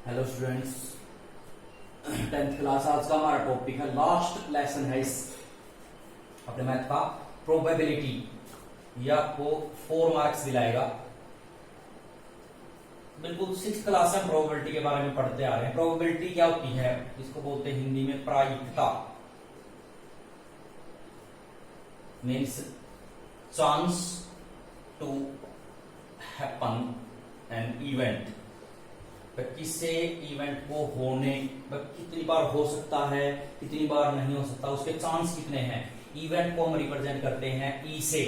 Hello students, 10th class. आज का हमारा टॉपिक है, लास्ट लेसन है इस अपने मैथ का, प्रोबेबिलिटी। या आपको 4 मार्क्स दिलाएगा। बिल्कुल 6th क्लास में प्रोबेबिलिटी के बारे में पढ़ते आ रहे हैं। प्रोबेबिलिटी क्या होती है? इसको बोलते हैं हिंदी में प्रायिकता। Means chance to happen an event. किसी इवेंट को होने कितनी बार हो सकता है, कितनी बार नहीं हो सकता, उसके चांस कितने हैं। इवेंट को हम रिप्रेजेंट करते हैं ई से,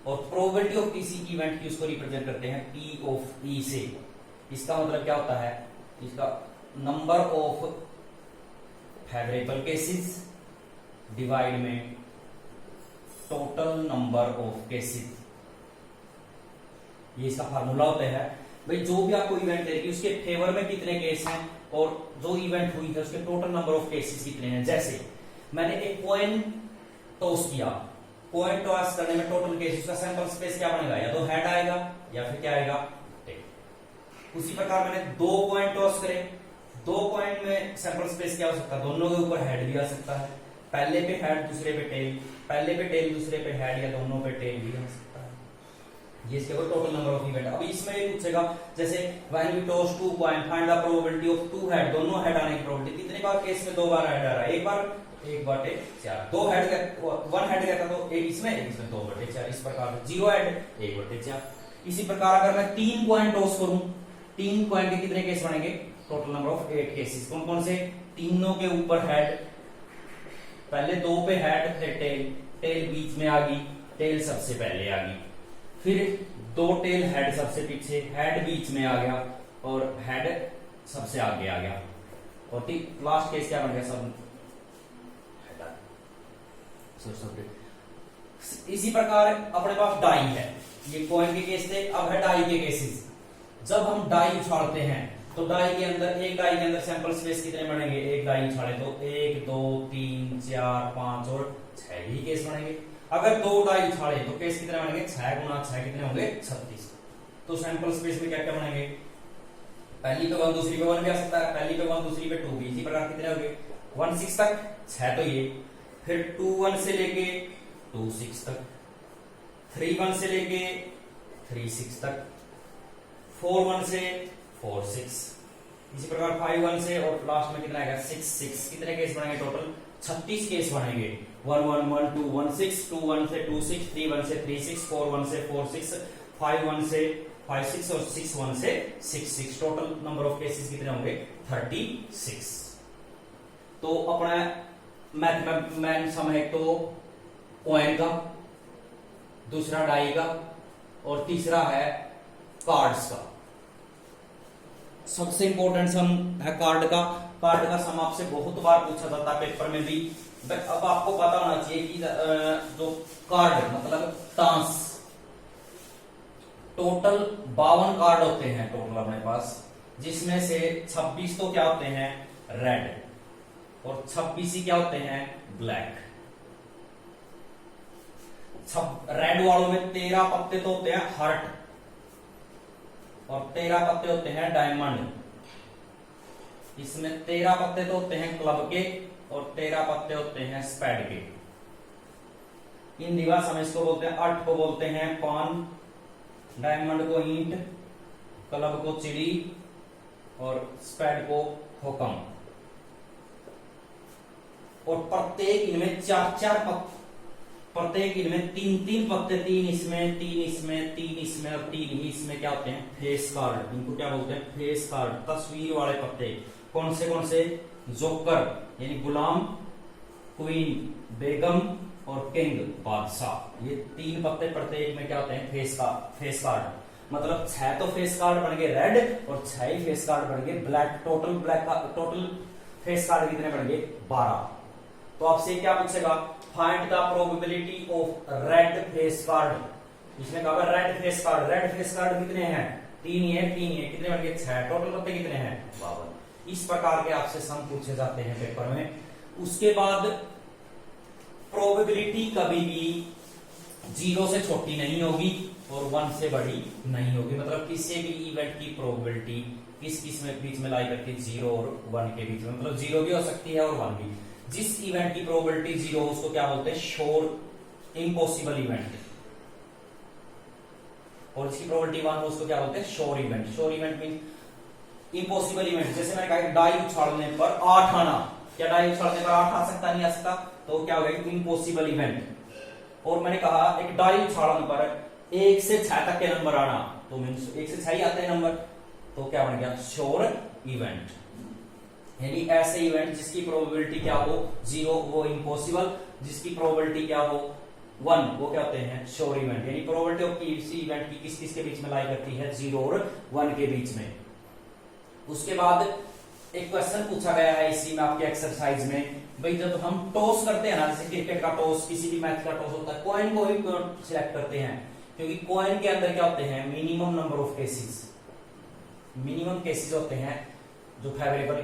और प्रोबेबिलिटी ऑफ किसी इवेंट की उसको रिप्रेजेंट करते हैं पी ऑफ ई से। इसका मतलब क्या होता है? इसका number of favourable cases divide में टोटल नंबर ऑफ केसेस। ये इसका फार्मूला होता है। भाई जो भी आपको इवेंट देगी उसके फेवर में कितने केस हैं, और जो इवेंट हुई है उसके टोटल नंबर ऑफ केसेस कितने हैं। जैसे मैंने एक कॉइन टॉस किया, कॉइन टॉस करने में टोटल केसेस का सैंपल स्पेस क्या बनेगा? या तो हेड आएगा या फिर क्या आएगा, टेल। उसी प्रकार मैंने 2 कॉइन टॉस करे, 2 कॉइन में सैंपल स्पेस क्या हो सकता है? दोनों के ऊपर हेड भी आ सकता है। पहले पे हेड, दूसरे पे टेल, पहले पे टेल, दूसरे पे हेड, या दोनों पे टेल भी आ सकता है। ये इसके ऊपर टोटल नंबर ऑफ इवेंट। अब इसमें ये पूछेगा, जैसे when we toss 2 coin find the probability of 2 head. दोनों हेड आने की प्रोबेबिलिटी कितने बार केस में? 2 बार हेड आ रहा है। एक बार 4। 2 हेड का 1 हेड का तो एक इसमें 2/4। इस प्रकार 0 हेड 1/4। इसी प्रकार अगर मैं 3 कॉइन टॉस करूं, 3 कॉइन के कितने केस बनेंगे? Total number of 8 cases. कौन कौन से? तीनों के ऊपर हेड, पहले 2 पे हेड, फिर टेल, टेल बीच में आ गई, टेल सबसे पहले आ गई, फिर 2 टेल, हेड सबसे पीछे, हेड बीच में आ गया, और हेड सबसे आगे आ गया, और लास्ट केस क्या बन गया? सब इसी प्रकार अपने पास डाई है। ये कॉइन के केस थे, अब है डाई के केसेस। जब हम डाई उछालते हैं तो डाई के अंदर, एक डाई के अंदर सैंपल स्पेस कितने बनेंगे? एक डाई उछाले तो 1 2 3 4 5 और 6 ही केस बनेंगे। अगर 2 डाई उछाले तो केस कितने बनेंगे? 6 गुना 6 कितने होंगे? 36। तो सैंपल स्पेस में क्या क्या बनेंगे? पहली पे 1, दूसरी पे 1 भी आ सकता है, पहली पे 1, दूसरी पे 2 भी। इसी प्रकार कितने होंगे? 1 6 तक 6 तो ये, फिर 2 1 से लेके 2 6 तक, 3 1 से लेके 3 6 तक, 4 1 से 4 6, इसी प्रकार 5 1 से, और लास्ट में कितना आएगा? 6 6। कितने केस बनेंगे? टोटल 36 केस बनेंगे। 1 1 1 2 1 6, 2 1 से 2 6, 3 1 से 3 6, 4 1 से 4 6, 5 1 से 5 6, और 6 1 से 6 6। टोटल नंबर ऑफ केसेस कितने होंगे? 36। तो अपना मैथ सम है तो कॉइन का, दूसरा डाई का, और तीसरा है कार्ड्स का। सबसे इंपॉर्टेंट सम है कार्ड का। कार्ड का सम आपसे बहुत बार पूछा जाता है पेपर में भी। अब आपको पता होना चाहिए कि जो कार्ड मतलब टांस, टोटल 52 कार्ड होते हैं टोटल अपने पास, जिसमें से 26 तो क्या होते हैं? रेड, और 26 ही क्या होते हैं? ब्लैक। रेड वालों में 13 पत्ते तो होते हैं हार्ट, और 13 पत्ते होते हैं डायमंड। इसमें 13 पत्ते तो होते हैं क्लब के, और 13 पत्ते होते हैं स्पैड के। इन दिवस हम इसको बोलते हैं, 8 को बोलते हैं पान, डायमंड को ईंट, क्लब को चिड़ी, और स्पैड को हुक्म। और प्रत्येक इनमें 4-4 पत्ते, प्रत्येक इनमें 3-3 पत्ते, 3 इसमें, 3 इसमें, 3 इसमें, और 3 ही इसमें क्या होते हैं? Face card. इनको क्या बोलते हैं? फेस कार्ड, तस्वीर वाले पत्ते। कौन से? जोकर यानी गुलाम, क्वीन बेगम, और किंग बादशाह। ये 3 पत्ते प्रत्येक में क्या होते हैं? Face card. मतलब 6 तो फेस कार्ड बन गए रेड, और 6 ही फेस कार्ड बन गए ब्लैक। टोटल फेस कार्ड कितने बन गए? 12। तो आपसे क्या पूछेगा? Find the probability of red face card. इसमें कहा red face card. Red face card कितने हैं? 3 ही है, 3 ही है। कितने बन गए? 6। टोटल पत्ते कितने हैं? 52। इस प्रकार के आपसे सम पूछे जाते हैं पेपर में। उसके बाद प्रोबेबिलिटी कभी भी 0 से छोटी नहीं होगी, और 1 से बड़ी नहीं होगी। मतलब किसी भी इवेंट की प्रोबेबिलिटी किस किस में बीच में लाई करती है, 0 और 1 के बीच में, मतलब 0 भी हो सकती है और 1 भी। जिस इवेंट की प्रोबेबिलिटी 0 हो उसको क्या बोलते हैं, श्योर इम्पॉसिबल इवेंट, और जिसकी प्रोबेबिलिटी 1 हो उसको क्या बोलते हैं, sure event. Sure event mean impossible event. जैसे मैंने कहा डाई उछाड़ने पर 8 आना, क्या डाई उछाड़ने पर 8 आ सकता, नहीं आ सकता, तो क्या होगा, इम्पॉसिबल इवेंट। और मैंने कहा एक डाई उछाड़ने पर 1 से 6 तक के नंबर आना, तो मीन्स 1 से 6 ही आते हैं नंबर, तो क्या बन गया, श्योर इवेंट। यानी ऐसे इवेंट जिसकी प्रोबेबिलिटी क्या हो 0 वो इम्पॉसिबल, जिसकी प्रोबेबिलिटी क्या हो 1 वो क्या होते हैं, श्योर इवेंट। यानी प्रोबेबिलिटी ऑफ किसी इवेंट की किस किस के बीच में लाई करती है, 0 और 1 के बीच में। उसके बाद एक क्वेश्चन पूछा गया है इसी में आपके एक्सरसाइज में, भाई जब हम टॉस करते हैं ना, जैसे क्रिकेट का टॉस, किसी भी मैच का टॉस होता है, कॉइन को ही सिलेक्ट करते हैं, क्योंकि कॉइन के अंदर क्या होते हैं, minimum number of cases, minimum cases होते हैं जो favourable,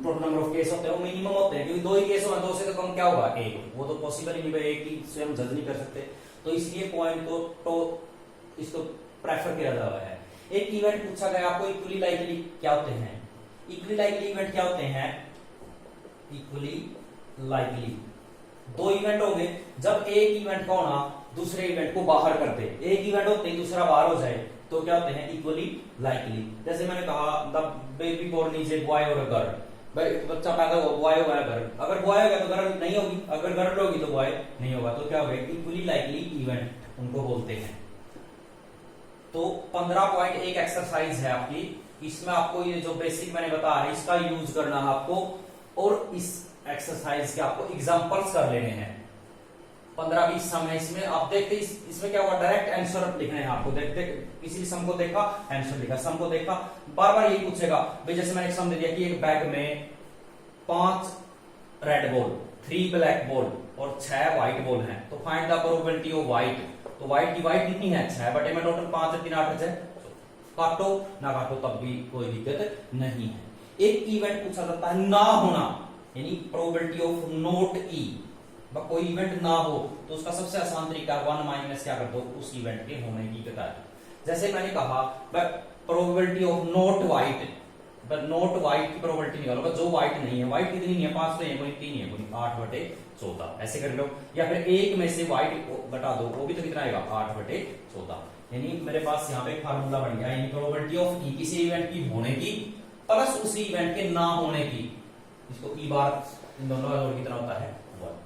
total number of case होते हैं वो मिनिमम होते हैं, क्योंकि 2 ही केस होगा, 2 से तो कम क्या होगा, 1, वो तो पॉसिबल ही नहीं, भाई 1 ही से हम जज नहीं कर सकते, तो इसलिए कॉइन को तो इसको प्रेफर किया जा रहा है। एक इवेंट पूछा गया आपको, इक्वली लाइकली क्या होते हैं, इक्वली लाइकली इवेंट क्या होते हैं, इक्वली लाइकली 2 इवेंट हो गए, जब एक इवेंट को ना दूसरे इवेंट को बाहर कर दे, एक इवेंट होते ही दूसरा बाहर हो जाए, तो क्या होते हैं, इक्वली लाइकली। जैसे मैंने कहा the baby born is a boy और अ गर्ल, भाई बच्चा पैदा हुआ बॉय होगा गर्ल, अगर बॉय होगा तो गर्ल नहीं होगी, अगर गर्ल होगी तो बॉय नहीं होगा, तो क्या होगा, इक्वली लाइकली इवेंट उनको बोलते हैं। तो 15.1 एक्सरसाइज है आपकी, इसमें आपको ये जो बेसिक मैंने बताया है इसका यूज करना है आपको, और इस एक्सरसाइज के आपको एग्जांपल्स कर लेने हैं 15-20 सम है इसमें। आप देखते इसमें क्या हुआ, डायरेक्ट आंसर लिखने हैं आपको, देखते किसी भी सम को देखा आंसर लिखा, सम को देखा, बार बार यही पूछेगा भाई, जैसे मैंने एक सम दे दिया कि एक बैग में 5 रेड बॉल, 3 ब्लैक बॉल और 6 व्हाइट बॉल हैं, तो find the probability of white. तो व्हाइट की व्हाइट कितनी है, 6 बटे में टोटल 5 है, 3 8 है, काटो ना काटो तब भी कोई दिक्कत नहीं है। एक इवेंट पूछा जाता है ना होना, यानी प्रोबेबिलिटी ऑफ नॉट ई, कोई इवेंट ना हो, तो उसका सबसे आसान तरीका 1 माइनस क्या कर दो उस इवेंट के होने की कतार। जैसे मैंने कहा probability of not white, not white की प्रोबेबिलिटी निकालो, जो व्हाइट नहीं है, व्हाइट कितनी नहीं है, 5 तो है, कोई 3 है, कोई 8/14 ऐसे कर लो, या फिर एक में से व्हाइट घटा दो, वो भी तो कितना आएगा 8/14। यानी मेरे पास यहाँ पे फार्मूला बन गया, यानी प्रोबेबिलिटी ऑफ ई किसी इवेंट की होने की प्लस उसी इवेंट के ना होने की, इसको ई बार इन दोनों का जोड़ कितना होता है 1।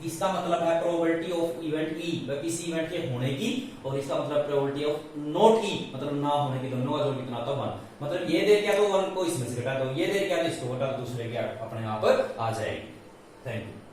इसका मतलब है प्रोबेबिलिटी ऑफ इवेंट ई किसी इवेंट के होने की, और इसका मतलब प्रोबेबिलिटी ऑफ नॉट ई मतलब ना होने की, दोनों का जोड़ कितना होता है 1। मतलब ये दे क्या तो 1 को इसमें से घटा दो, ये दे क्या तो इसको घटा दो, दूसरे के अपने आप आ जाएगी। Thank you.